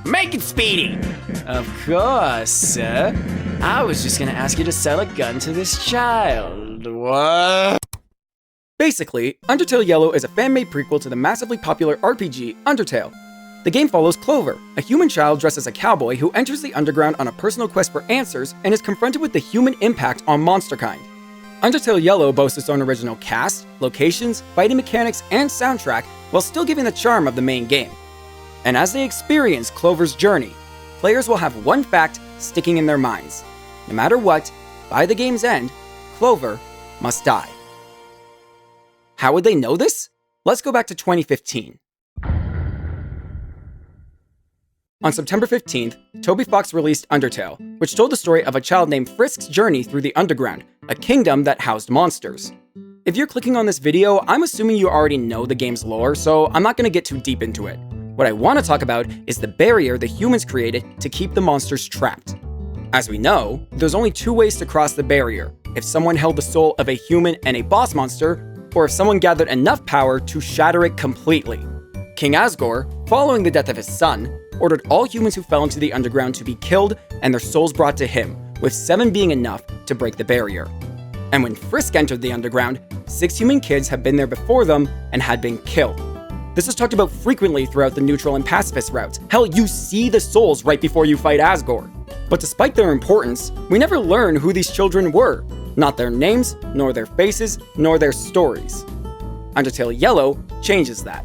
Make it speedy! Of course, sir. I was just gonna ask you to sell a gun to this child. What? Basically, Undertale Yellow is a fan-made prequel to the massively popular RPG, Undertale. The game follows Clover, a human child dressed as a cowboy who enters the underground on a personal quest for answers and is confronted with the human impact on monsterkind. Undertale Yellow boasts its own original cast, locations, fighting mechanics, and soundtrack, while still giving the charm of the main game. And as they experience Clover's journey, players will have one fact sticking in their minds. No matter what, by the game's end, Clover must die. How would they know this? Let's go back to 2015. On September 15th, Toby Fox released Undertale, which told the story of a child named Frisk's journey through the underground, a kingdom that housed monsters. If you're clicking on this video, I'm assuming you already know the game's lore, so I'm not going to get too deep into it. What I want to talk about is the barrier the humans created to keep the monsters trapped. As we know, there's only two ways to cross the barrier: if someone held the soul of a human and a boss monster, or if someone gathered enough power to shatter it completely. King Asgore, following the death of his son, ordered all humans who fell into the underground to be killed and their souls brought to him, with 7 being enough to break the barrier. And when Frisk entered the underground, 6 human kids had been there before them and had been killed. This is talked about frequently throughout the neutral and pacifist routes. Hell, you see the souls right before you fight Asgore. But despite their importance, we never learn who these children were. Not their names, nor their faces, nor their stories. Undertale Yellow changes that.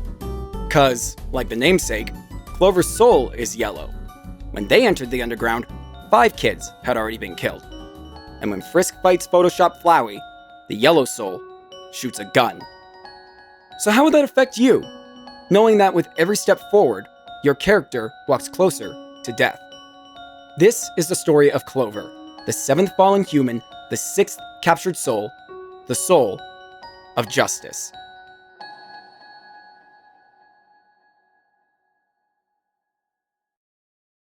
'Cause, like the namesake, Clover's soul is yellow. When they entered the underground, 5 kids had already been killed. And when Frisk fights Photoshop Flowey, the yellow soul shoots a gun. So how would that affect you? Knowing that with every step forward, your character walks closer to death. This is the story of Clover, the 7th fallen human, the 6th captured soul, the soul of justice.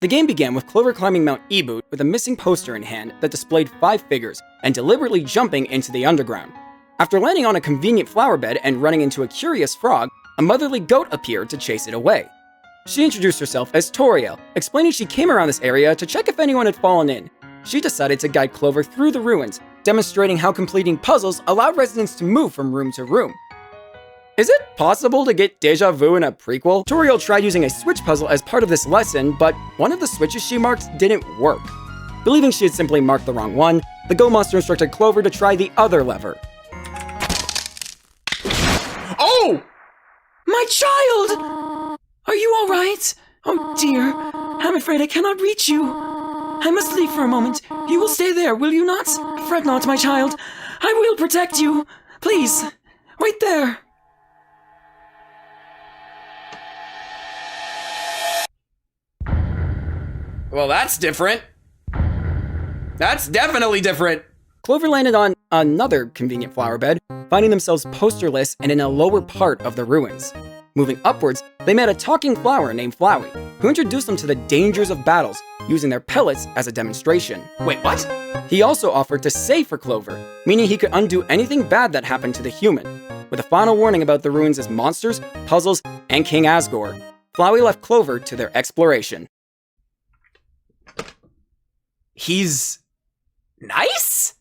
The game began with Clover climbing Mount Eboot with a missing poster in hand that displayed 5 figures and deliberately jumping into the underground. After landing on a convenient flower bed and running into a curious frog, a motherly goat appeared to chase it away. She introduced herself as Toriel, explaining she came around this area to check if anyone had fallen in. She decided to guide Clover through the ruins, demonstrating how completing puzzles allowed residents to move from room to room. Is it possible to get deja vu in a prequel? Toriel tried using a switch puzzle as part of this lesson, but one of the switches she marked didn't work. Believing she had simply marked the wrong one, the Go Monster instructed Clover to try the other lever. Oh! My child! Are you alright? Oh dear, I'm afraid I cannot reach you. I must leave for a moment. You will stay there, will you not? Fret not, my child. I will protect you. Please, wait there. Well, that's different. That's definitely different. Clover landed on another convenient flower bed, finding themselves posterless and in a lower part of the ruins. Moving upwards, they met a talking flower named Flowey, who introduced them to the dangers of battles, using their pellets as a demonstration. Wait, what? He also offered to save for Clover, meaning he could undo anything bad that happened to the human. With a final warning about the ruins as monsters, puzzles, and King Asgore, Flowey left Clover to their exploration. He's nice?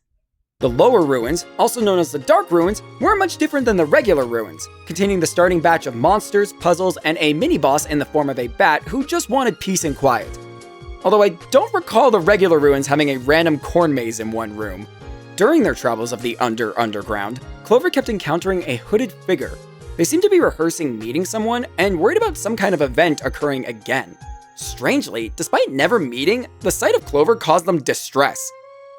The lower ruins, also known as the Dark Ruins, weren't much different than the regular ruins, containing the starting batch of monsters, puzzles, and a mini-boss in the form of a bat who just wanted peace and quiet. Although I don't recall the regular ruins having a random corn maze in one room. During their travels of the underground, Clover kept encountering a hooded figure. They seemed to be rehearsing meeting someone and worried about some kind of event occurring again. Strangely, despite never meeting, the sight of Clover caused them distress.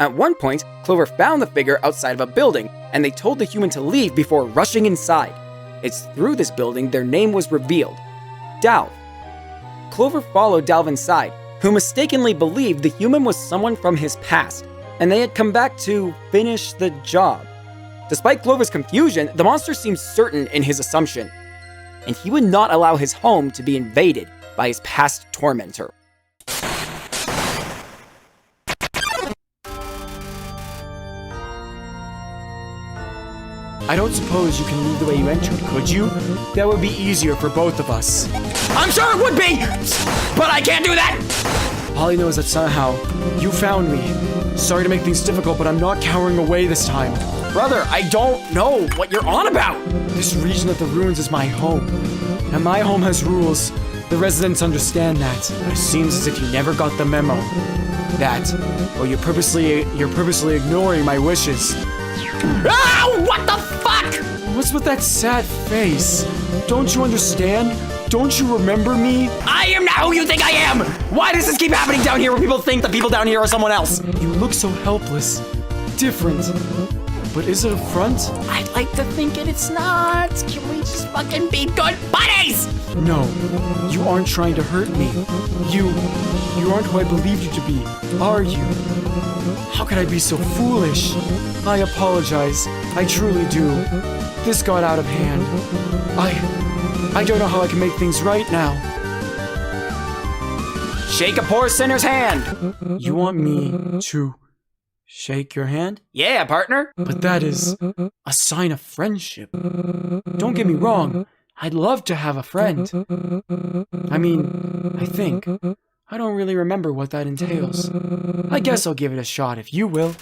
At one point, Clover found the figure outside of a building, and they told the human to leave before rushing inside. It's through this building their name was revealed: Dalv. Clover followed Dalv inside, who mistakenly believed the human was someone from his past, and they had come back to finish the job. Despite Clover's confusion, the monster seemed certain in his assumption, and he would not allow his home to be invaded by his past tormentor. I don't suppose you can leave the way you entered, could you? That would be easier for both of us. I'm sure it would be, but I can't do that. All I know is that somehow you found me. Sorry to make things difficult, but I'm not cowering away this time. Brother, I don't know what you're on about. This region of the ruins is my home, and my home has rules. The residents understand that, but it seems as if you never got the memo. That, or you're purposely ignoring my wishes. Ah, what the fuck? What's with that sad face? Don't you understand? Don't you remember me? I am not who you think I am. Why does this keep happening down here where people think the people down here are someone else? You look so helpless, different. But is it a front? I'd like to think it's not. Can we just fucking be good buddies? No, you aren't trying to hurt me. You aren't who I believed you to be, are you? How could I be so foolish? I apologize. I truly do. This got out of hand. I don't know how I can make things right now. Shake a poor sinner's hand. You want me to shake your hand? Yeah, partner. But that is a sign of friendship. Don't get me wrong. I'd love to have a friend. I mean, I think. I don't really remember what that entails. I guess I'll give it a shot if you will.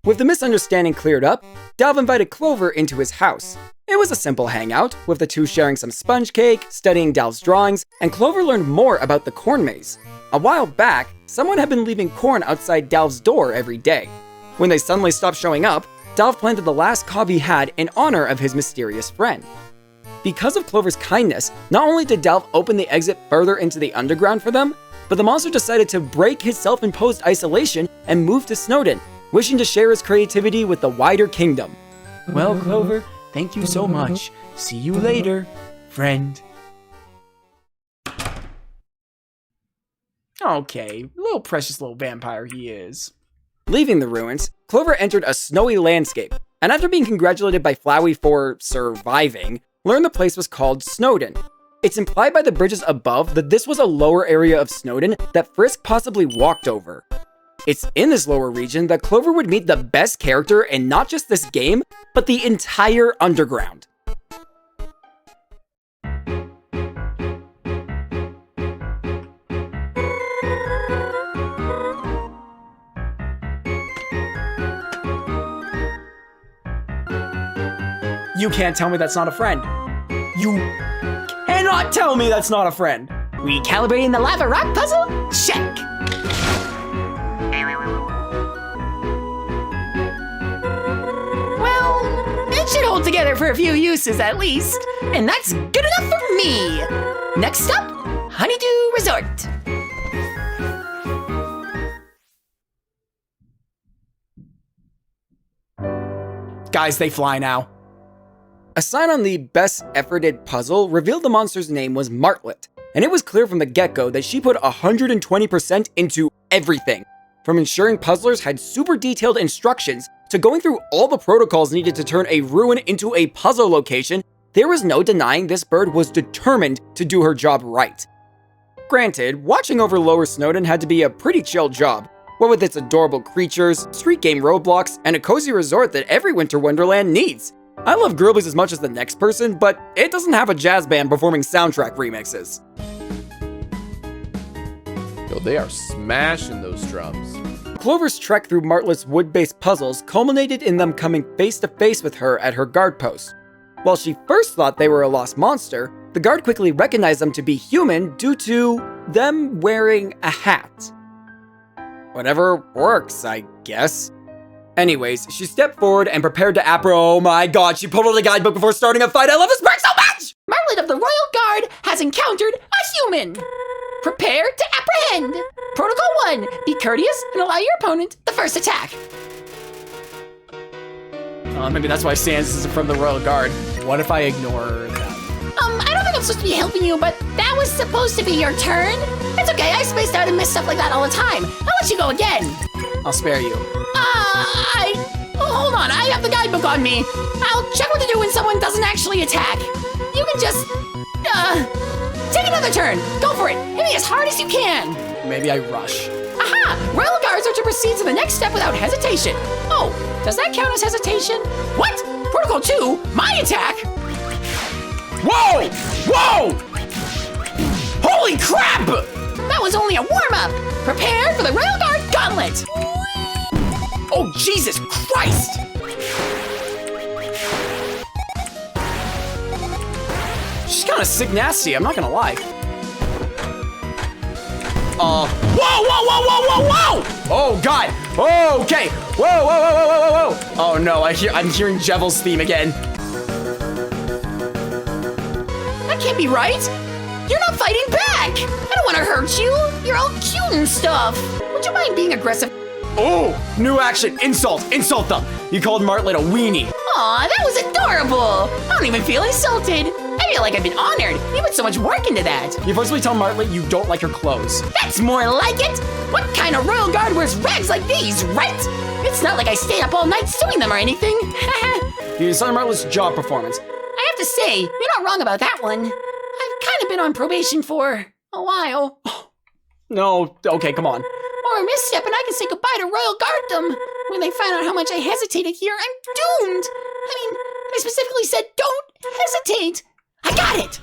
With the misunderstanding cleared up, Delve invited Clover into his house. It was a simple hangout, with the two sharing some sponge cake, studying Delve's drawings, and Clover learned more about the corn maze. A while back, someone had been leaving corn outside Delve's door every day. When they suddenly stopped showing up, Delve planted the last cob he had in honor of his mysterious friend. Because of Clover's kindness, not only did Delve open the exit further into the underground for them, but the monster decided to break his self-imposed isolation and move to Snowdin, wishing to share his creativity with the wider kingdom. Well, Clover, thank you so much. See you later, friend. Okay, little precious little vampire he is. Leaving the ruins, Clover entered a snowy landscape, and after being congratulated by Flowey for surviving, learned the place was called Snowdin. It's implied by the bridges above that this was a lower area of Snowdin that Frisk possibly walked over. It's in this lower region that Clover would meet the best character in not just this game, but the entire underground. You can't tell me that's not a friend. You cannot tell me that's not a friend. Recalibrating the lava rock puzzle? Check. Well, it should hold together for a few uses at least. And that's good enough for me. Next stop, Honeydew Resort. Guys, they fly now. A sign on the best efforted puzzle revealed the monster's name was Martlet, and it was clear from the get-go that she put 120% into everything, from ensuring puzzlers had super detailed instructions to going through all the protocols needed to turn a ruin into a puzzle location. There was no denying this bird was determined to do her job right. Granted, watching over Lower Snowdin had to be a pretty chill job, what with its adorable creatures, street game roadblocks, and a cozy resort that every winter wonderland needs. I love Girlies as much as the next person, but it doesn't have a jazz band performing soundtrack remixes. Yo, they are smashing those drums. Clover's trek through Martlet's wood-based puzzles culminated in them coming face-to-face with her at her guard post. While she first thought they were a lost monster, the guard quickly recognized them to be human due to them wearing a hat. Whatever works, I guess. Anyways, she stepped forward and prepared to oh my god, she pulled out a guidebook before starting a fight. I love this part so much! Martlet of the Royal Guard has encountered a human. Prepare to apprehend. Protocol 1, be courteous and allow your opponent the first attack. Maybe that's why Sans isn't from the Royal Guard. What if I ignore that? I don't think I'm supposed to be helping you, but that was supposed to be your turn. It's okay, I spaced out and missed stuff like that all the time. I'll let you go again. I'll spare you. Hold on, I have the guidebook on me. I'll check what to do when someone doesn't actually attack. You can just, take another turn. Go for it. Hit me as hard as you can. Maybe I rush. Aha! Royal Guards are to proceed to the next step without hesitation. Oh, does that count as hesitation? What? Protocol 2? My attack? Whoa! Whoa! Holy crap! That was only a warm-up. Prepare for the Royal Guard Gauntlet. Oh, Jesus Christ! She's kind of sick nasty, I'm not gonna lie. Whoa, whoa, whoa, whoa, whoa, whoa! Oh, God. Oh, okay. Whoa, whoa, whoa, whoa, whoa, whoa, whoa. Oh, no, I'm hearing Jevel's theme again. That can't be right. You're not fighting back. I don't want to hurt you. You're all cute and stuff. Would you mind being aggressive? Oh, new action. Insult. Insult them. You called Martlet a weenie. Aw, that was adorable. I don't even feel insulted. I feel like I've been honored. You put so much work into that. You forcibly tell Martlet you don't like her clothes. That's more like it. What kind of Royal Guard wears rags like these, right? It's not like I stayed up all night sewing them or anything. You saw Martlet's job performance. I have to say, you're not wrong about that one. I've kind of been on probation for a while. No, okay, come on. Or a misstep and I can say goodbye to Royal Guarddom. When they find out how much I hesitated here, I'm doomed. I mean, I specifically said don't hesitate. I got it!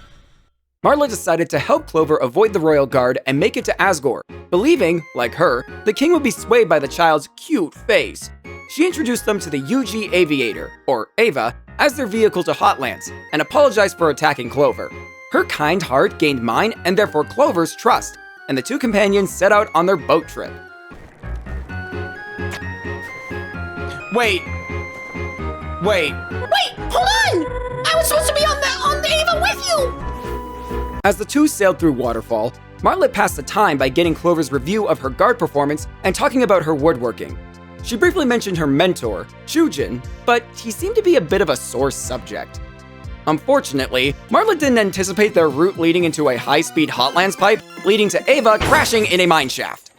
Martlet decided to help Clover avoid the Royal Guard and make it to Asgore, believing, like her, the king would be swayed by the child's cute face. She introduced them to the UG Aviator, or Ava, as their vehicle to Hotlands, and apologized for attacking Clover. Her kind heart gained mine and therefore Clover's trust, and the two companions set out on their boat trip. Wait, hold on! I was supposed to be on the Ava with you! As the two sailed through Waterfall, Martlet passed the time by getting Clover's review of her guard performance and talking about her woodworking. She briefly mentioned her mentor, Chujin, but he seemed to be a bit of a sore subject. Unfortunately, Martlet didn't anticipate their route leading into a high-speed Hotlands pipe, leading to Ava crashing in a mineshaft.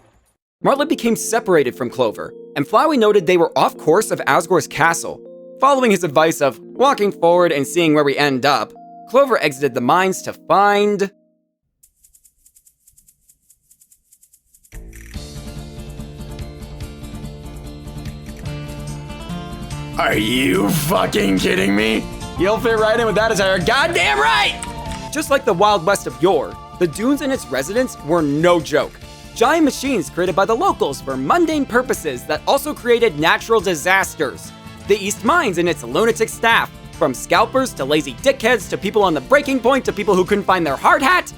Martlet became separated from Clover, and Flowey noted they were off course of Asgore's castle. Following his advice of walking forward and seeing where we end up, Clover exited the mines to find... Are you fucking kidding me? You'll fit right in with that attire, goddamn right! Just like the Wild West of yore, the dunes and its residents were no joke. Giant machines created by the locals for mundane purposes that also created natural disasters. The East Mines and its lunatic staff, from scalpers to lazy dickheads to people on the breaking point to people who couldn't find their hard hat.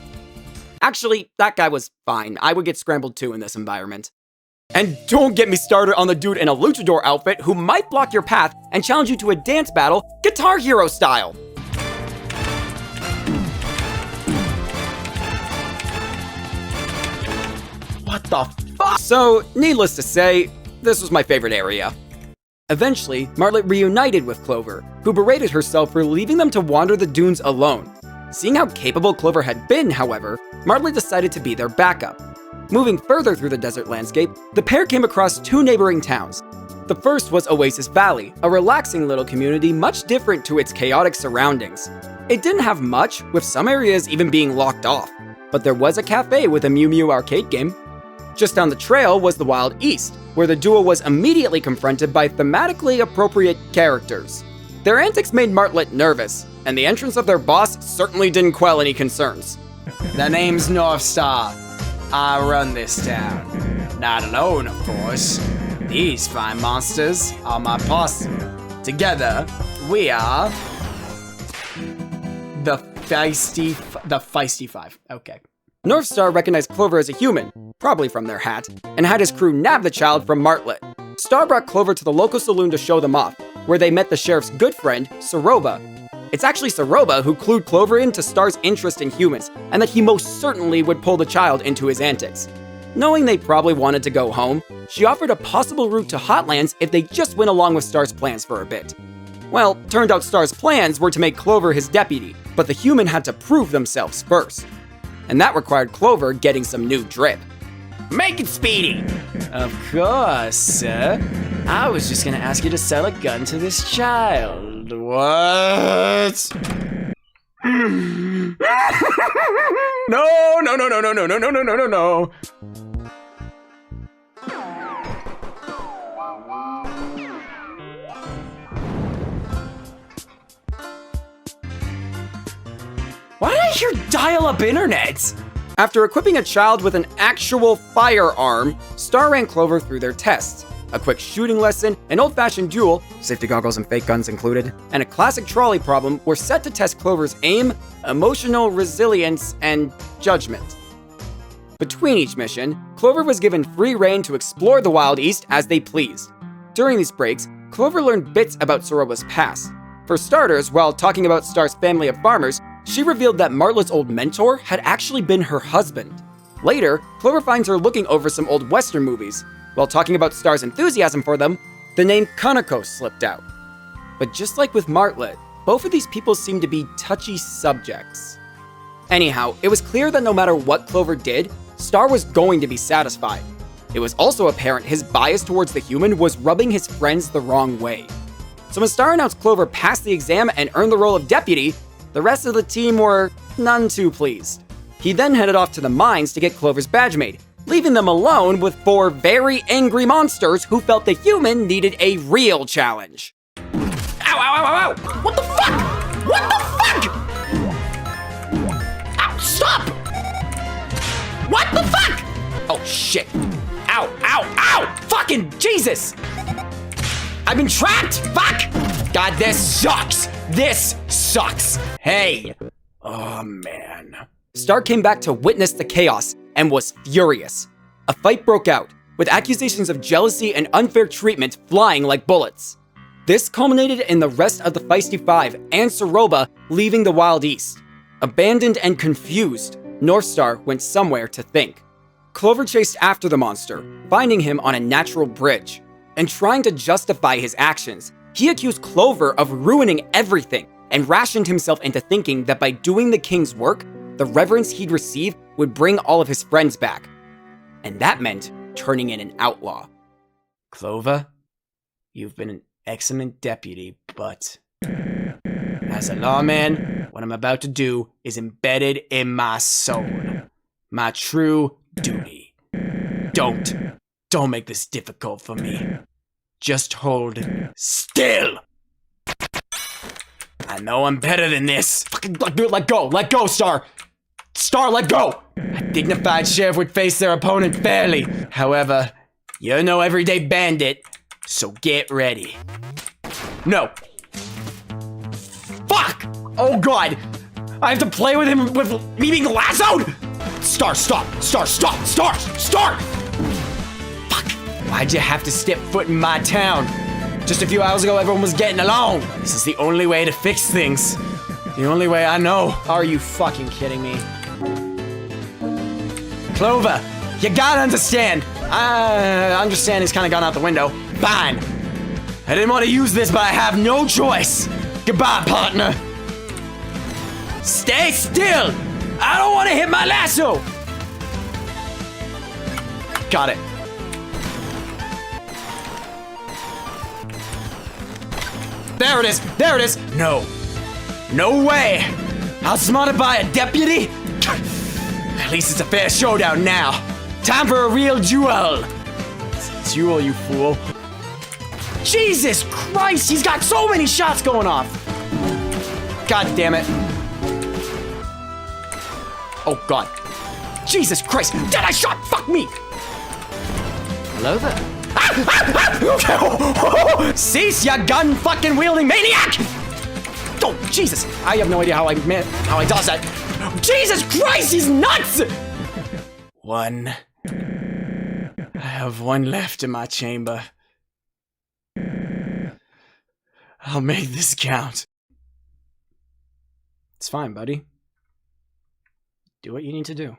Actually, that guy was fine. I would get scrambled too in this environment. And don't get me started on the dude in a luchador outfit who might block your path and challenge you to a dance battle, Guitar Hero style. What the fuck? So, needless to say, this was my favorite area. Eventually, Martlet reunited with Clover, who berated herself for leaving them to wander the dunes alone. Seeing how capable Clover had been, however, Martlet decided to be their backup. Moving further through the desert landscape, the pair came across two neighboring towns. The first was Oasis Valley, a relaxing little community much different to its chaotic surroundings. It didn't have much, with some areas even being locked off, but there was a cafe with a Mew Mew arcade game. Just down the trail was the Wild East, where the duo was immediately confronted by thematically appropriate characters. Their antics made Martlet nervous, and the entrance of their boss certainly didn't quell any concerns. The name's Northstar. I run this town. Not alone, of course. These fine monsters are my posse. Together, we are... The Feisty Five. Okay. Northstar recognized Clover as a human, probably from their hat, and had his crew nab the child from Martlet. Star brought Clover to the local saloon to show them off, where they met the sheriff's good friend, Soroba. It's actually Soroba who clued Clover into Star's interest in humans, and that he most certainly would pull the child into his antics. Knowing they probably wanted to go home, she offered a possible route to Hotlands if they just went along with Star's plans for a bit. Well, turned out Star's plans were to make Clover his deputy, but the human had to prove themselves first. And that required Clover getting some new drip. Make it speedy! Of course, sir. I was just gonna ask you to sell a gun to this child. What? No. want your dial-up internet! After equipping a child with an actual firearm, Star ran Clover through their tests. A quick shooting lesson, an old-fashioned duel, safety goggles and fake guns included, and a classic trolley problem were set to test Clover's aim, emotional resilience, and judgment. Between each mission, Clover was given free rein to explore the Wild East as they pleased. During these breaks, Clover learned bits about Soroba's past. For starters, while talking about Star's family of farmers, she revealed that Martlet's old mentor had actually been her husband. Later, Clover finds her looking over some old Western movies. While talking about Star's enthusiasm for them, the name Kanako slipped out. But just like with Martlet, both of these people seem to be touchy subjects. Anyhow, it was clear that no matter what Clover did, Star was going to be satisfied. It was also apparent his bias towards the human was rubbing his friends the wrong way. So when Star announced Clover passed the exam and earned the role of deputy, the rest of the team were none too pleased. He then headed off to the mines to get Clover's badge made, leaving them alone with 4 very angry monsters who felt the human needed a real challenge. Ow, ow, ow, ow, ow! What the fuck? What the fuck? Ow, stop! What the fuck? Oh, shit. Ow, ow, ow! Fucking Jesus! I've been trapped! Fuck! God, this sucks! This sucks! Hey! Oh, man. Star came back to witness the chaos and was furious. A fight broke out, with accusations of jealousy and unfair treatment flying like bullets. This culminated in the rest of the Feisty Five and Soroba leaving the Wild East. Abandoned and confused, Northstar went somewhere to think. Clover chased after the monster, finding him on a natural bridge. And trying to justify his actions, he accused Clover of ruining everything and rationed himself into thinking that by doing the king's work, the reverence he'd receive would bring all of his friends back. And that meant turning in an outlaw. Clover, you've been an excellent deputy, but as a lawman, what I'm about to do is embedded in my soul. My true duty. Don't make this difficult for me. Just hold still. I know I'm better than this. Fucking let go, Star. Star, let go! A dignified sheriff would face their opponent fairly. However, you're no everyday bandit, so get ready. No. Fuck! Oh god! I have to play with him with me being lassoed? Star, stop! Star, stop! Star! Star! Fuck! Why'd you have to step foot in my town? Just a few hours ago, everyone was getting along. This is the only way to fix things. The only way I know. Are you fucking kidding me? Clover, you gotta understand. Understanding's kinda gone out the window. Fine. I didn't want to use this, but I have no choice. Goodbye, partner. Stay still. I don't want to hit my lasso. Got it. There it is. There it is. No. No way. Outsmarted by a deputy? At least it's a fair showdown now. Time for a real duel. Duel, you fool. Jesus Christ, he's got so many shots going off. God damn it. Oh God. Jesus Christ, dead eye shot, fuck me. Hello there. Cease, ya gun fucking wielding maniac. Oh, Jesus, I have no idea how I does that. Jesus Christ, he's nuts! One. I have one left in my chamber. I'll make this count. It's fine, buddy. Do what you need to do.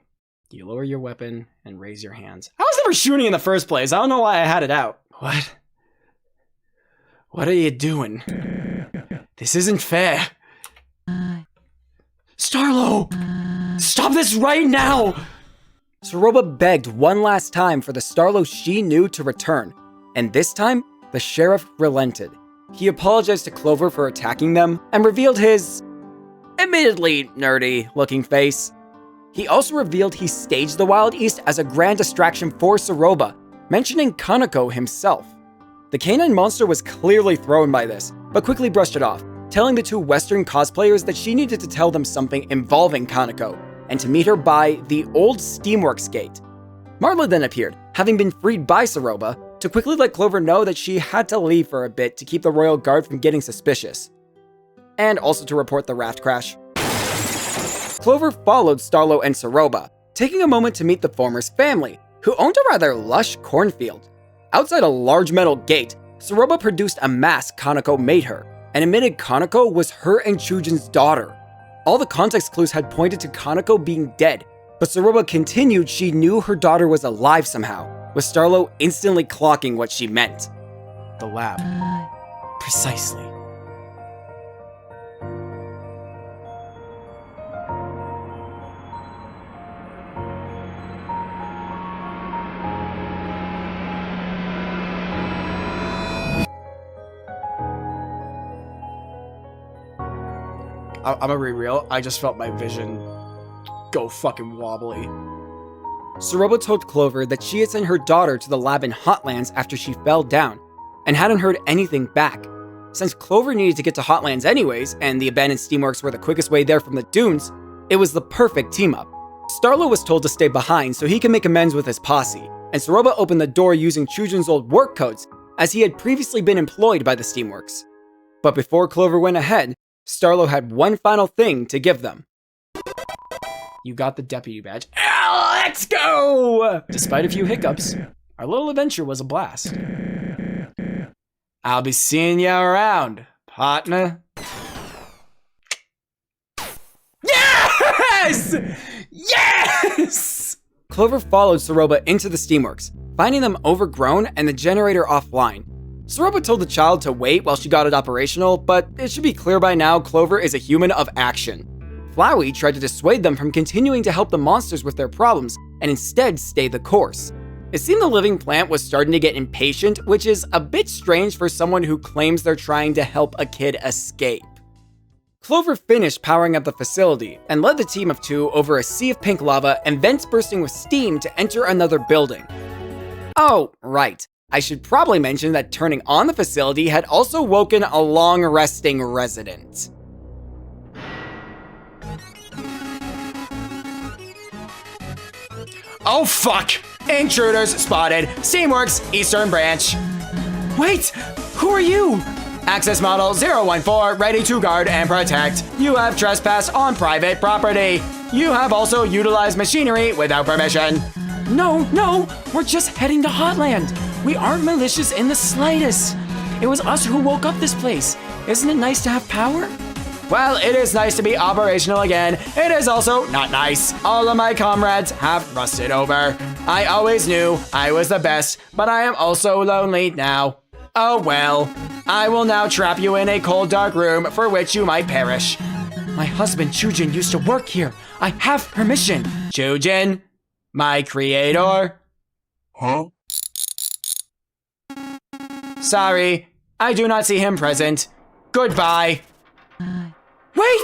You lower your weapon and raise your hands. I was never shooting in the first place. I don't know why I had it out. What? What are you doing? This isn't fair. Starlo! Stop this right now! Soroba begged one last time for the Starlo she knew to return, and this time, the sheriff relented. He apologized to Clover for attacking them, and revealed his admittedly nerdy-looking face. He also revealed he staged the Wild East as a grand distraction for Soroba, mentioning Kanako himself. The canine monster was clearly thrown by this, but quickly brushed it off. telling the two Western cosplayers that she needed to tell them something involving Kaneko, and to meet her by the old Steamworks gate. Marla then appeared, having been freed by Saroba, to quickly let Clover know that she had to leave for a bit to keep the royal guard from getting suspicious. And also to report the raft crash. Clover followed Starlo and Saroba, taking a moment to meet the former's family, who owned a rather lush cornfield. Outside a large metal gate, Saroba produced a mask Kaneko made her, and admitted Kaneko was her and Chujin's daughter. All the context clues had pointed to Kaneko being dead, but Saroba continued she knew her daughter was alive somehow, with Starlo instantly clocking what she meant. The lab. Precisely. I'm gonna be real, I just felt my vision go fucking wobbly. Saroba told Clover that she had sent her daughter to the lab in Hotlands after she fell down, and hadn't heard anything back. Since Clover needed to get to Hotlands anyways, and the abandoned steamworks were the quickest way there from the dunes, it was the perfect team-up. Starlo was told to stay behind so he can make amends with his posse, and Saroba opened the door using Chujin's old work codes, as he had previously been employed by the steamworks. But before Clover went ahead, Starlo had one final thing to give them. You got the deputy badge. Let's go! Despite a few hiccups, our little adventure was a blast. I'll be seeing you around, partner. Yes! Yes! Clover followed Saroba into the steamworks, finding them overgrown and the generator offline. Saroba told the child to wait while she got it operational, but it should be clear by now Clover is a human of action. Flowey tried to dissuade them from continuing to help the monsters with their problems, and instead stay the course. It seemed the living plant was starting to get impatient, which is a bit strange for someone who claims they're trying to help a kid escape. Clover finished powering up the facility, and led the team of two over a sea of pink lava and vents bursting with steam to enter another building. Oh, right. I should probably mention that turning on the facility had also woken a long-resting resident. Oh fuck! Intruders spotted. Steamworks, Eastern Branch. Wait! Who are you? Access model 014, ready to guard and protect. You have trespassed on private property. You have also utilized machinery without permission. No, we're just heading to Hotland. We aren't malicious in the slightest. It was us who woke up this place. Isn't it nice to have power? Well, it is nice to be operational again. It is also not nice. All of my comrades have rusted over. I always knew I was the best, but I am also lonely now. Oh well. I will now trap you in a cold, dark room for which you might perish. My husband, Chujin, used to work here. I have permission. Chujin? My creator? Huh? Sorry, I do not see him present. Goodbye. Wait!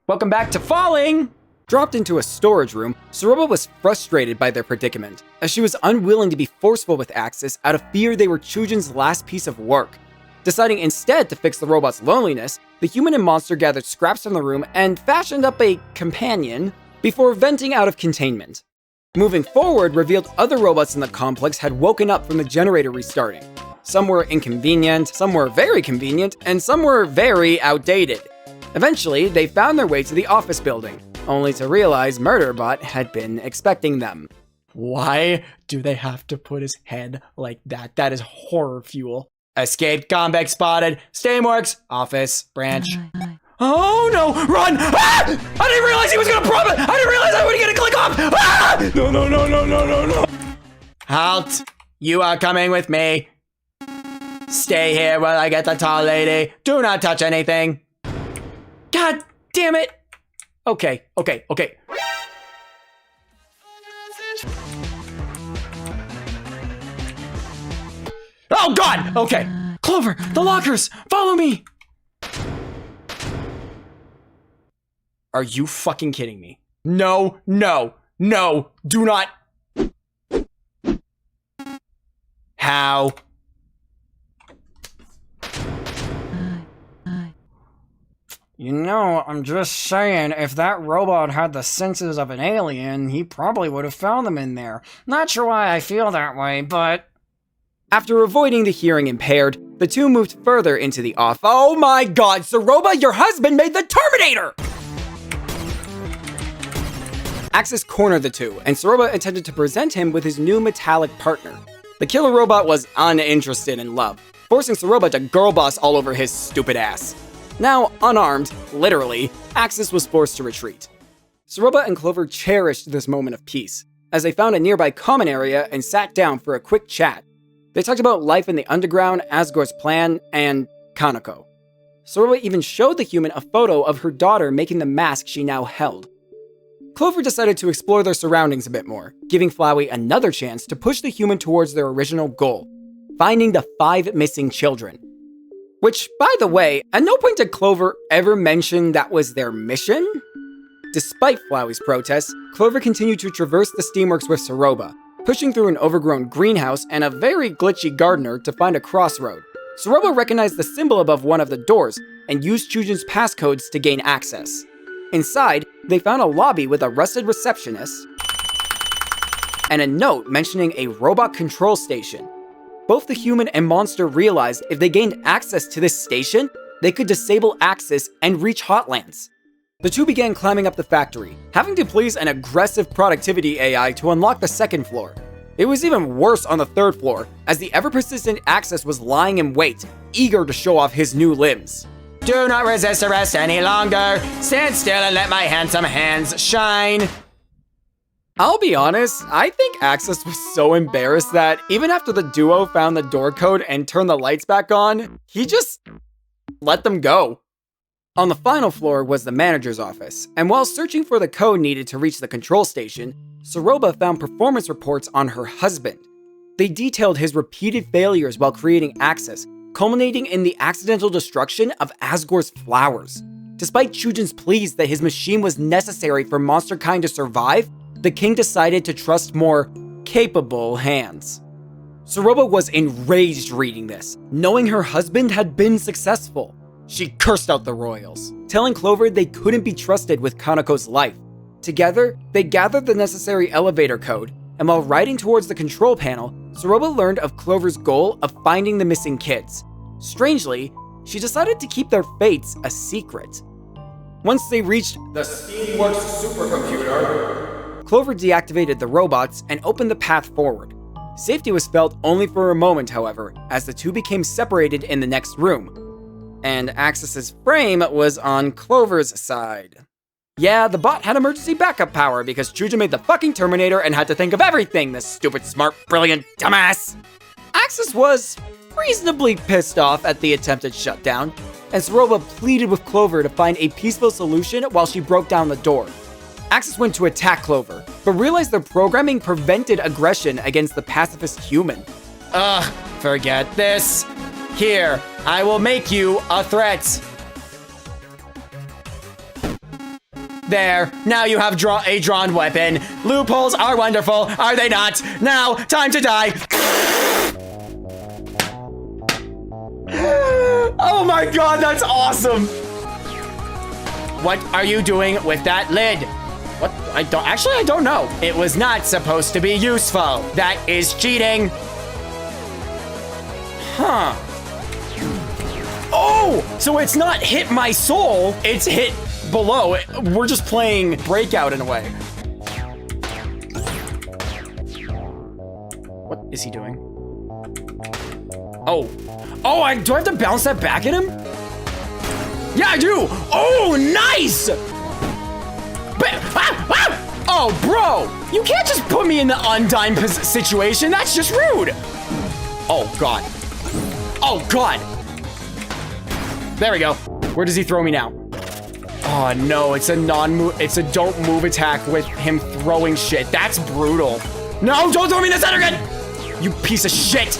Welcome back to Falling! Dropped into a storage room, Saroba was frustrated by their predicament, as she was unwilling to be forceful with Axis out of fear they were Chujin's last piece of work. Deciding instead to fix the robot's loneliness, the human and monster gathered scraps from the room and fashioned up a companion before venting out of containment. Moving forward revealed other robots in the complex had woken up from the generator restarting. Some were inconvenient, some were very convenient, and some were very outdated. Eventually, they found their way to the office building, only to realize Murderbot had been expecting them. Why do they have to put his head like that? That is horror fuel. Escaped convict spotted. Steamworks, office, branch. Oh no, run! Ah! I didn't realize he was gonna prop it! I didn't realize I would get a click off! Ah! No. Halt! You are coming with me. Stay here while I get the tall lady. Do not touch anything. God damn it! Okay. Oh god! Okay. Clover, the lockers! Follow me! Are you fucking kidding me? No, do not. How? You know, I'm just saying, if that robot had the senses of an alien, he probably would have found them in there. Not sure why I feel that way, but... After avoiding the hearing impaired, the two moved further into the off. Oh my god, Saroba, your husband made the Terminator! Axis cornered the two, and Saroba intended to present him with his new metallic partner. The killer robot was uninterested in love, forcing Saroba to girl boss all over his stupid ass. Now, unarmed, literally, Axis was forced to retreat. Saroba and Clover cherished this moment of peace, as they found a nearby common area and sat down for a quick chat. They talked about life in the underground, Asgore's plan, and Kanako. Saroba even showed the human a photo of her daughter making the mask she now held. Clover decided to explore their surroundings a bit more, giving Flowey another chance to push the human towards their original goal, finding the 5 missing children. Which, by the way, at no point did Clover ever mention that was their mission? Despite Flowey's protests, Clover continued to traverse the steamworks with Saroba, pushing through an overgrown greenhouse and a very glitchy gardener to find a crossroad. Saroba recognized the symbol above one of the doors and used Chujin's passcodes to gain access. Inside, they found a lobby with a rusted receptionist and a note mentioning a robot control station. Both the human and monster realized if they gained access to this station, they could disable Axis and reach Hotlands. The two began climbing up the factory, having to please an aggressive productivity AI to unlock the 2nd floor. It was even worse on the 3rd floor, as the ever-persistent Axis was lying in wait, eager to show off his new limbs. Do not resist arrest any longer. Stand still and let my handsome hands shine. I'll be honest, I think Axis was so embarrassed that even after the duo found the door code and turned the lights back on, he just let them go. On the final floor was the manager's office, and while searching for the code needed to reach the control station, Saroba found performance reports on her husband. They detailed his repeated failures while creating Axis, culminating in the accidental destruction of Asgore's flowers. Despite Chujin's pleas that his machine was necessary for monsterkind to survive, the king decided to trust more capable hands. Saroba was enraged reading this, knowing her husband had been successful. She cursed out the royals, telling Clover they couldn't be trusted with Kanako's life. Together, they gathered the necessary elevator code, and while riding towards the control panel, Saroba learned of Clover's goal of finding the missing kids. Strangely, she decided to keep their fates a secret. Once they reached the Steamworks supercomputer, Clover deactivated the robots and opened the path forward. Safety was felt only for a moment, however, as the two became separated in the next room. And Axis's frame was on Clover's side. Yeah, the bot had emergency backup power because Chujin made the fucking Terminator and had to think of everything, this stupid, smart, brilliant dumbass! Axis was reasonably pissed off at the attempted shutdown, and Saroba pleaded with Clover to find a peaceful solution while she broke down the door. Axis went to attack Clover, but realized their programming prevented aggression against the pacifist human. Ugh, forget this. Here, I will make you a threat. There, now you have a drawn weapon. Loopholes are wonderful, are they not? Now, time to die. Oh my god, that's awesome. What are you doing with that lid? What? I don't know. It was not supposed to be useful. That is cheating. Huh. Oh, so it's not hit my soul, it's hit below. We're just playing Breakout in a way. What is he doing? Oh, do I have to bounce that back at him? Yeah, I do. Oh, nice. Oh, bro, you can't just put me in the undying situation. That's just rude. Oh, God. Oh, God. There we go. Where does he throw me now? Oh, no, it's a don't move attack with him throwing shit. That's brutal. No, don't throw me in the center again. You piece of shit.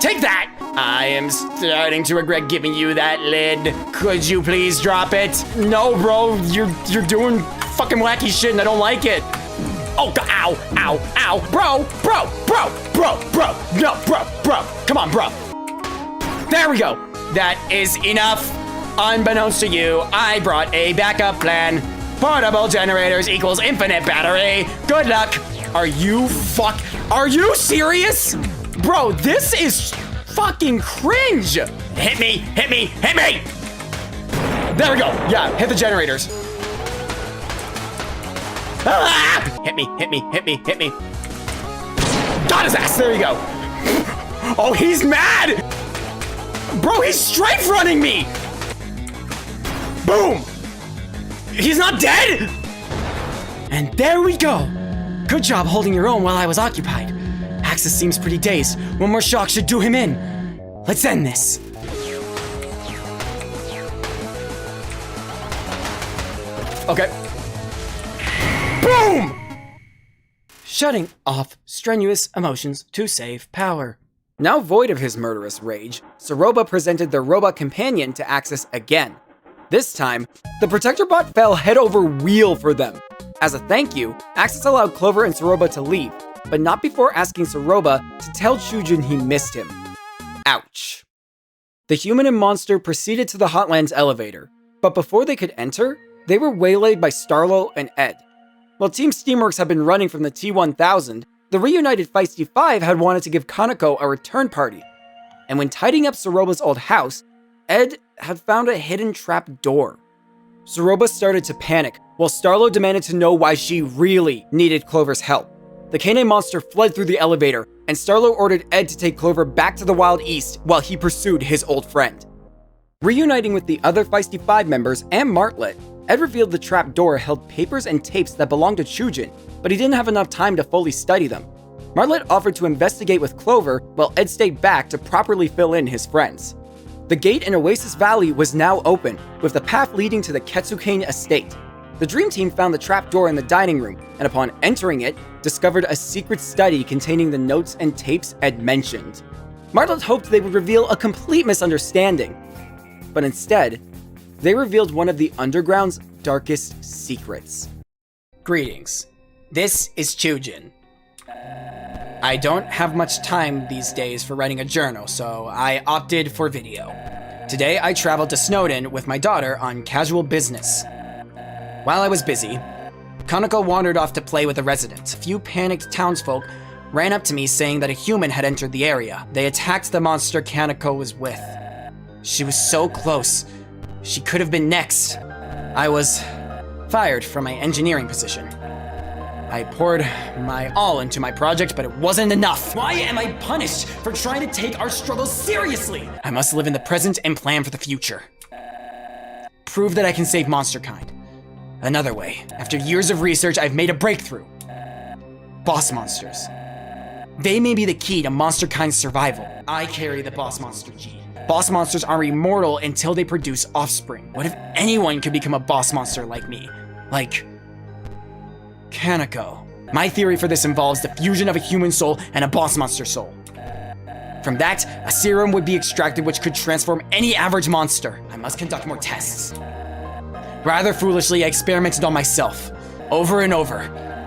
Take that. I am starting to regret giving you that lid. Could you please drop it? No, bro, you're doing fucking wacky shit and I don't like it. Oh, ow, ow, ow. Bro. No, bro. Come on, bro. There we go. That is enough. Unbeknownst to you, I brought a backup plan. Portable generators equals infinite battery. Good luck. Are you serious? Bro, this is fucking cringe. Hit me, hit me, hit me. There we go. Yeah, hit the generators. Ah! Hit me, hit me, hit me, hit me. Got his ass. There you go. Oh, he's mad. Bro, he's strafe running me. Boom. He's not dead. And there we go. Good job holding your own while I was occupied. Axis seems pretty dazed. One more shock should do him in. Let's end this. Okay. Boom! Shutting off strenuous emotions to save power. Now void of his murderous rage, Saroba presented their robot companion to Axis again. This time, the Protector Bot fell head over wheel for them. As a thank you, Axis allowed Clover and Saroba to leave, but not before asking Saroba to tell Chujin he missed him. Ouch. The human and monster proceeded to the Hotlands elevator, but before they could enter, they were waylaid by Starlo and Ed. While Team Steamworks had been running from the T-1000, the reunited Feisty Five had wanted to give Kaneko a return party. And when tidying up Saroba's old house, Ed had found a hidden trap door. Saroba started to panic, while Starlo demanded to know why she really needed Clover's help. The canine monster fled through the elevator, and Starlo ordered Ed to take Clover back to the Wild East while he pursued his old friend. Reuniting with the other Feisty Five members and Martlet, Ed revealed the trap door held papers and tapes that belonged to Chujin, but he didn't have enough time to fully study them. Martlet offered to investigate with Clover, while Ed stayed back to properly fill in his friends. The gate in Oasis Valley was now open, with the path leading to the Ketsukane estate. The Dream Team found the trapdoor in the dining room, and upon entering it, discovered a secret study containing the notes and tapes Ed mentioned. Martlet hoped they would reveal a complete misunderstanding, but instead, they revealed one of the Underground's darkest secrets. Greetings. This is Chujin. I don't have much time these days for writing a journal, so I opted for video. Today, I traveled to Snowdon with my daughter on casual business. While I was busy, Kaneko wandered off to play with the residents. A few panicked townsfolk ran up to me saying that a human had entered the area. They attacked the monster Kaneko was with. She was so close. She could have been next. I was fired from my engineering position. I poured my all into my project, but it wasn't enough. Why am I punished for trying to take our struggles seriously? I must live in the present and plan for the future. Prove that I can save monsterkind. Another way. After years of research, I've made a breakthrough. Boss monsters. They may be the key to monsterkind's survival. I carry the boss monster gene. Boss monsters are immortal until they produce offspring. What if anyone could become a boss monster like me? Like Kaneko. My theory for this involves the fusion of a human soul and a boss monster soul. From that, a serum would be extracted which could transform any average monster. I must conduct more tests. Rather foolishly, I experimented on myself. Over and over.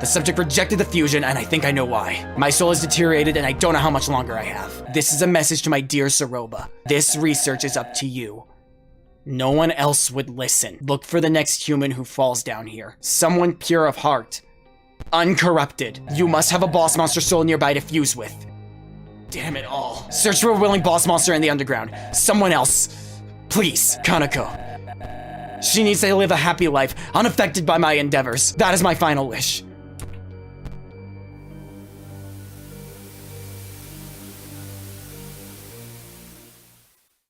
The subject rejected the fusion, and I think I know why. My soul has deteriorated, and I don't know how much longer I have. This is a message to my dear Saroba. This research is up to you. No one else would listen. Look for the next human who falls down here. Someone pure of heart. Uncorrupted. You must have a boss monster soul nearby to fuse with. Damn it all. Search for a willing boss monster in the underground. Someone else. Please, Kaneko. She needs to live a happy life, unaffected by my endeavors. That is my final wish.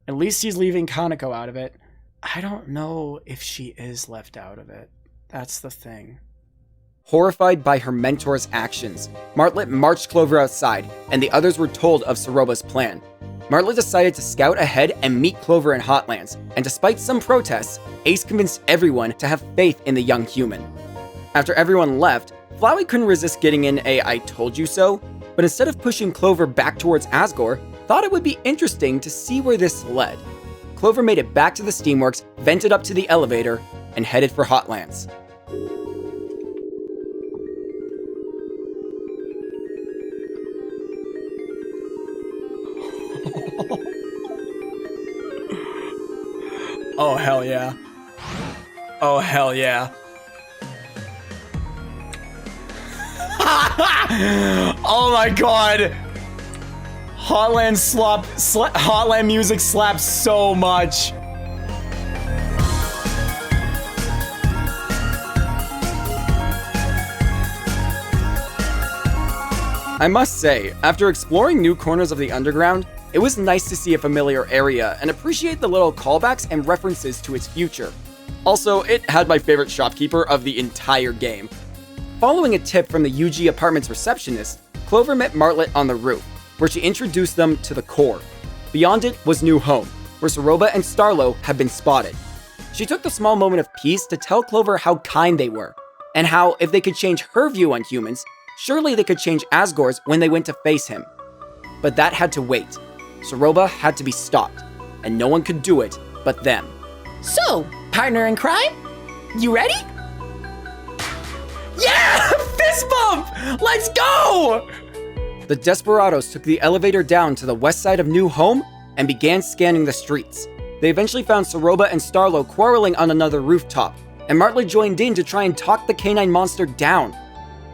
At least he's leaving Kaneko out of it. I don't know if she is left out of it. That's the thing. Horrified by her mentor's actions, Martlet marched Clover outside, and the others were told of Saroba's plan. Martlet decided to scout ahead and meet Clover in Hotlands, and despite some protests, Ace convinced everyone to have faith in the young human. After everyone left, Flowey couldn't resist getting in a "I told you so," but instead of pushing Clover back towards Asgore, thought it would be interesting to see where this led. Clover made it back to the Steamworks, vented up to the elevator, and headed for Hotlands. Oh, hell yeah. Oh, hell yeah. Oh my god. Hotland music slaps so much. I must say, after exploring new corners of the underground, it was nice to see a familiar area and appreciate the little callbacks and references to its future. Also, it had my favorite shopkeeper of the entire game. Following a tip from the UG apartment's receptionist, Clover met Martlet on the roof, where she introduced them to the core. Beyond it was New Home, where Soroba and Starlo had been spotted. She took the small moment of peace to tell Clover how kind they were, and how if they could change her view on humans, surely they could change Asgore's when they went to face him. But that had to wait. Soroba had to be stopped, and no one could do it but them. So, partner in crime, you ready? Yeah! Fist bump! Let's go! The Desperados took the elevator down to the west side of New Home and began scanning the streets. They eventually found Soroba and Starlo quarreling on another rooftop, and Martlet joined in to try and talk the canine monster down.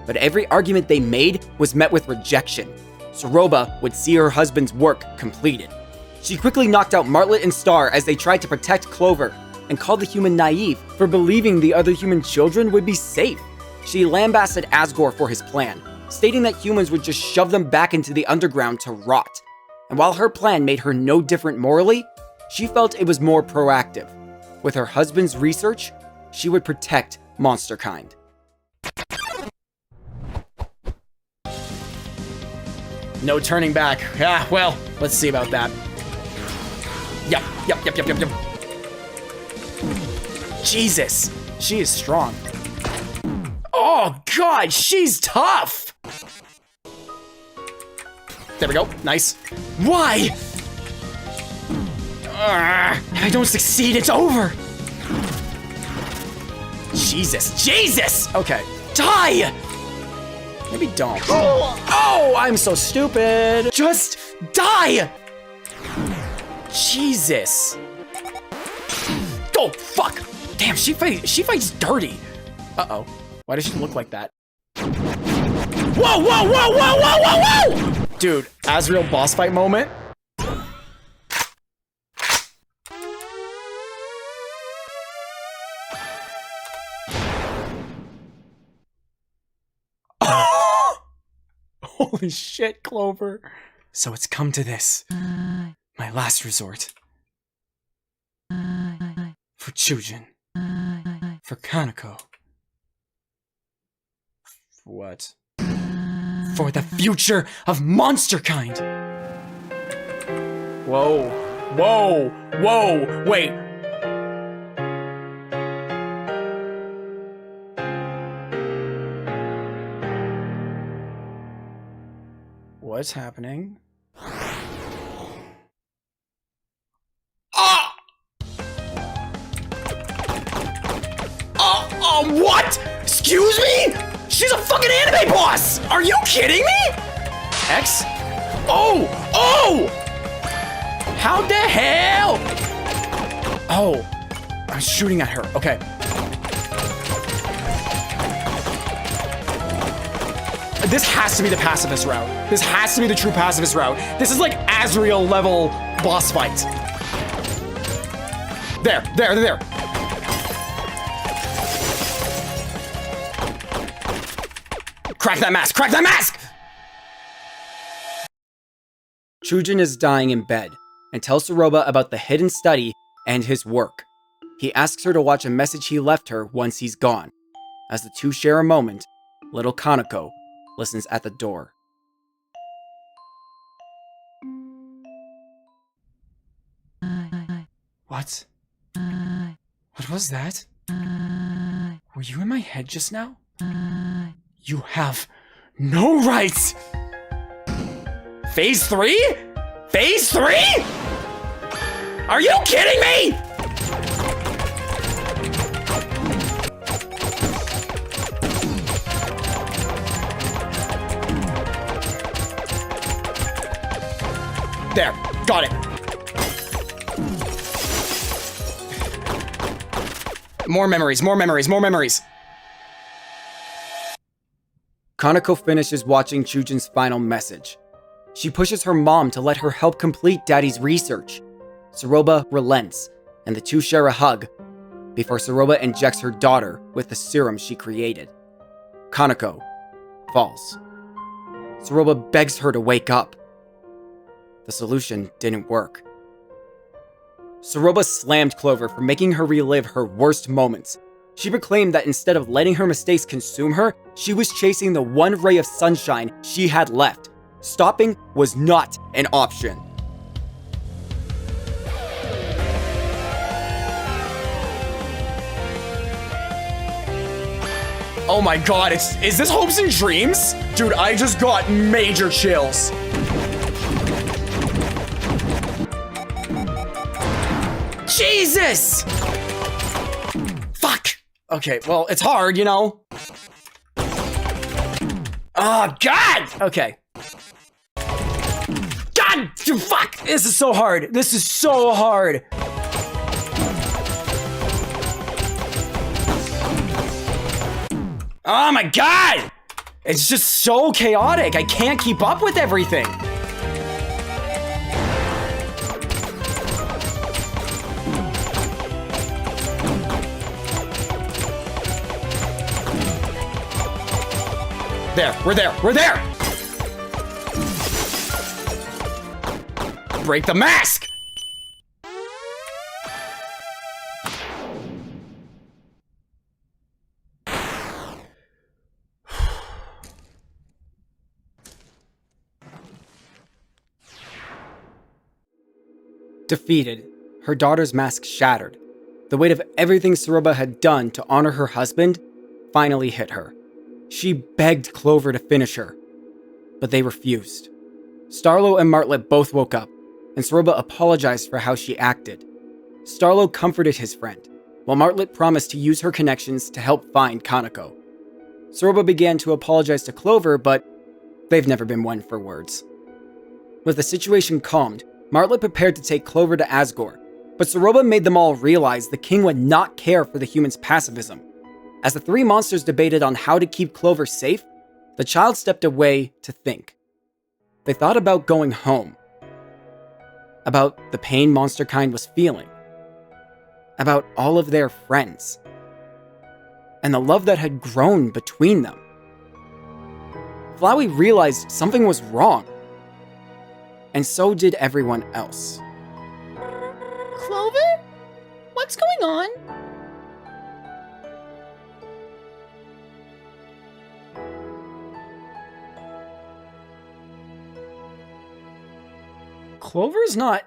But every argument they made was met with rejection. Soroba would see her husband's work completed. She quickly knocked out Martlet and Star as they tried to protect Clover, and called the human naive for believing the other human children would be safe. She lambasted Asgore for his plan, stating that humans would just shove them back into the underground to rot. And while her plan made her no different morally, she felt it was more proactive. With her husband's research, she would protect monsterkind. No turning back. Ah, well, let's see about that. Yep. Jesus, she is strong. Oh god, she's tough! There we go, nice. Why? If I don't succeed, it's over! Jesus! Okay, die! Maybe don't. Oh, I'm so stupid! Just die! Jesus. Oh, fuck! Damn, she fights dirty. Uh-oh. Why does she look like that? Whoa! Dude, Azrael boss fight moment. Holy shit, Clover. So it's come to this. My last resort. For Chujin. For Kaneko. What? For the future of monsterkind! Whoa, wait. What's happening? What? Excuse me? She's a fucking anime boss! Are you kidding me? X? Oh! How the hell? Oh, I was shooting at her. Okay. This has to be the pacifist route. This has to be the true pacifist route. This is like Azrael level boss fight. There. Crack that mask! Chujin is dying in bed and tells Soroba about the hidden study and his work. He asks her to watch a message he left her once he's gone. As the two share a moment, little Kaneko listens at the door. What? What was that? Were you in my head just now? You have no rights! Phase 3? Phase 3? Are you kidding me? There, got it. More memories, more memories, more memories. Kanako finishes watching Chujin's final message. She pushes her mom to let her help complete Daddy's research. Saroba relents, and the two share a hug before Saroba injects her daughter with the serum she created. Kanako falls. Saroba begs her to wake up. The solution didn't work. Saroba slammed Clover for making her relive her worst moments. She proclaimed that instead of letting her mistakes consume her, she was chasing the one ray of sunshine she had left. Stopping was not an option. Oh my god, is this hopes and dreams? Dude, I just got major chills. Jesus! Fuck! Okay, well, it's hard, you know? Oh, God! Okay. God! Fuck! This is so hard. This is so hard. Oh my god! It's just so chaotic. I can't keep up with everything. There, we're there, we're there! Break the mask! Defeated, her daughter's mask shattered. The weight of everything Saroba had done to honor her husband finally hit her. She begged Clover to finish her, but they refused. Starlo and Martlet both woke up, and Saroba apologized for how she acted. Starlo comforted his friend, while Martlet promised to use her connections to help find Kanako. Saroba began to apologize to Clover, but they've never been one for words. With the situation calmed, Martlet prepared to take Clover to Asgore, but Saroba made them all realize the king would not care for the humans' pacifism. As the three monsters debated on how to keep Clover safe, the child stepped away to think. They thought about going home, about the pain monsterkind was feeling, about all of their friends, and the love that had grown between them. Flowey realized something was wrong, and so did everyone else. Clover? What's going on? Clover's not...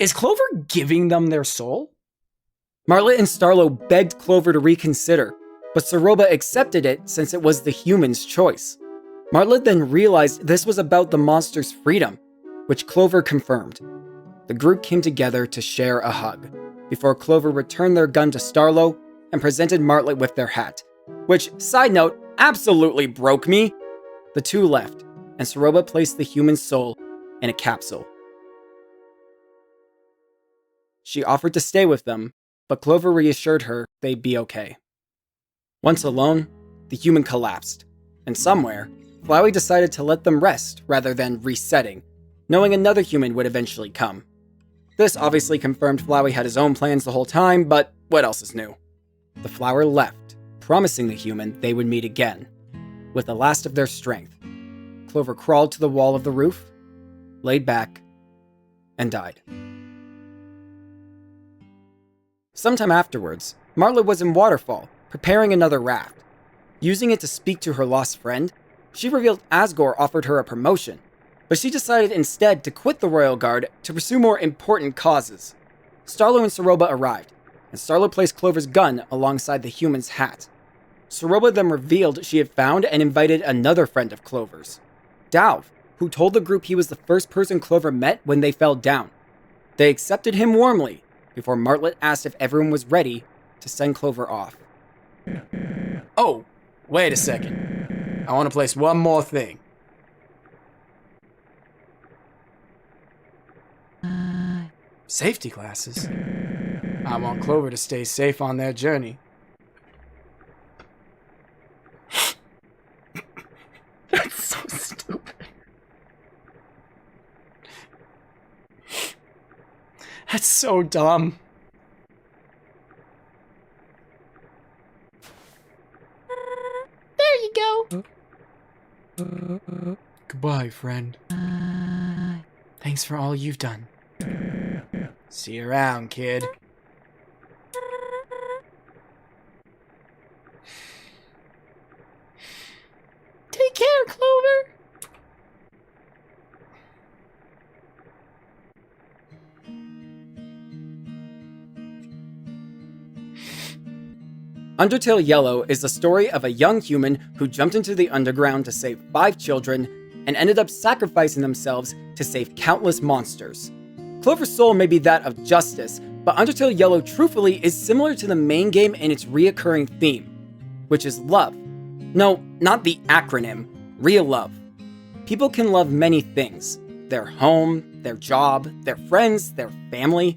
Is Clover giving them their soul? Martlet and Starlo begged Clover to reconsider, but Saroba accepted it since it was the human's choice. Martlet then realized this was about the monster's freedom, which Clover confirmed. The group came together to share a hug, before Clover returned their gun to Starlo and presented Martlet with their hat, which, side note, absolutely broke me. The two left, and Saroba placed the human soul in a capsule. She offered to stay with them, but Clover reassured her they'd be okay. Once alone, the human collapsed, and somewhere, Flowey decided to let them rest rather than resetting, knowing another human would eventually come. This obviously confirmed Flowey had his own plans the whole time, but what else is new? The flower left, promising the human they would meet again. With the last of their strength, Clover crawled to the wall of the roof, laid back, and died. Sometime afterwards, Martlet was in Waterfall, preparing another raft. Using it to speak to her lost friend, she revealed Asgore offered her a promotion, but she decided instead to quit the Royal Guard to pursue more important causes. Starlo and Saroba arrived, and Starlo placed Clover's gun alongside the human's hat. Saroba then revealed she had found and invited another friend of Clover's, Dalv, who told the group he was the first person Clover met when they fell down. They accepted him warmly, before Martlet asked if everyone was ready to send Clover off. Oh, wait a second. I want to place one more thing. Safety glasses? I want Clover to stay safe on their journey. That's so stupid. That's so dumb. There you go. Goodbye, friend. Thanks for all you've done. See you around, kid. Take care, Clover. Undertale Yellow is the story of a young human who jumped into the underground to save 5 children and ended up sacrificing themselves to save countless monsters. Clover's soul may be that of justice, but Undertale Yellow truthfully is similar to the main game in its reoccurring theme, which is love. No, not the acronym, real love. People can love many things: their home, their job, their friends, their family.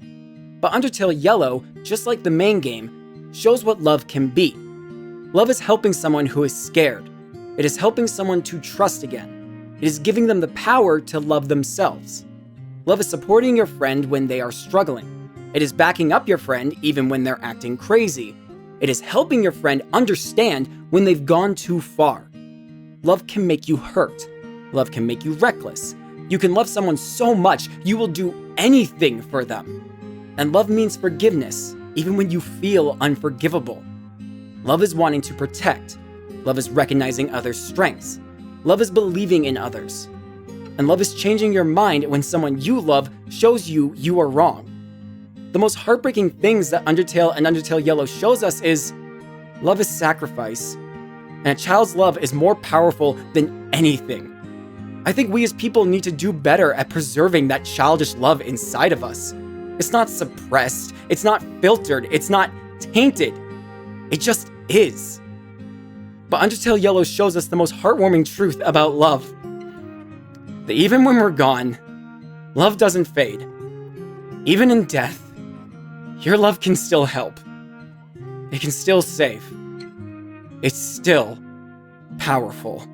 But Undertale Yellow, just like the main game, shows what love can be. Love is helping someone who is scared. It is helping someone to trust again. It is giving them the power to love themselves. Love is supporting your friend when they are struggling. It is backing up your friend even when they're acting crazy. It is helping your friend understand when they've gone too far. Love can make you hurt. Love can make you reckless. You can love someone so much you will do anything for them. And love means forgiveness, even when you feel unforgivable. Love is wanting to protect. Love is recognizing others' strengths. Love is believing in others. And love is changing your mind when someone you love shows you you are wrong. The most heartbreaking things that Undertale and Undertale Yellow shows us is love is sacrifice, and a child's love is more powerful than anything. I think we as people need to do better at preserving that childish love inside of us. It's not suppressed, it's not filtered, it's not tainted. It just is. But Undertale Yellow shows us the most heartwarming truth about love. That even when we're gone, love doesn't fade. Even in death, your love can still help. It can still save. It's still powerful.